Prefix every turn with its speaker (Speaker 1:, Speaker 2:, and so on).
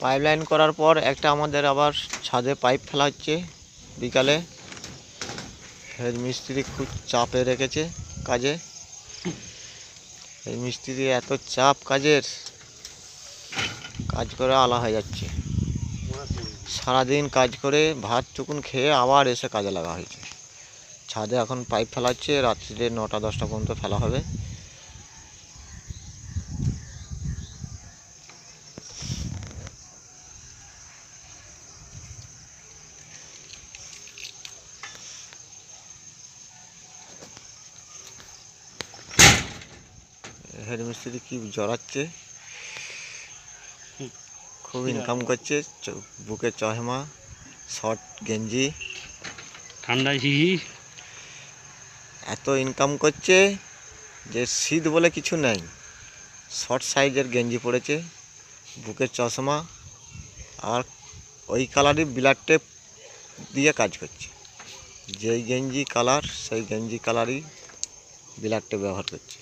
Speaker 1: Pipeline করার পর একটা আমাদের আবার ছাদে পাইপ ফেলা হচ্ছে বিকালে। হেড মিস্ত্রি খুব চাপে রেখেছে কাজে। এই মিস্ত্রি এত চাপ কাজের, কাজ করে আলা হয়ে যাচ্ছে। সারাদিন কাজ করে ভাত টুকুন খেয়ে আবার এসে কাজে লাগা হয়েছে। ছাদে এখন পাইপ ফেলা হচ্ছে, রাত্রিরে 9টা-10টা পর্যন্ত ফেলা হবে। হেড মিস্ত্রি কি জড়াচ্ছে, খুব ইনকাম করছে। বুকে চশমা, শর্ট গেঞ্জি,
Speaker 2: ঠান্ডায় শিশি,
Speaker 1: এত ইনকাম করছে যে শীত বলে কিছু নেই। শর্ট সাইজের গেঞ্জি পরেছে, বুকে চশমা, আর ওই কালারই ব্ল্যাক টেপ দিয়ে কাজ করছে। যেই গেঞ্জি কালার সেই গেঞ্জি কালারই ব্ল্যাক টেপ ব্যবহার করছে।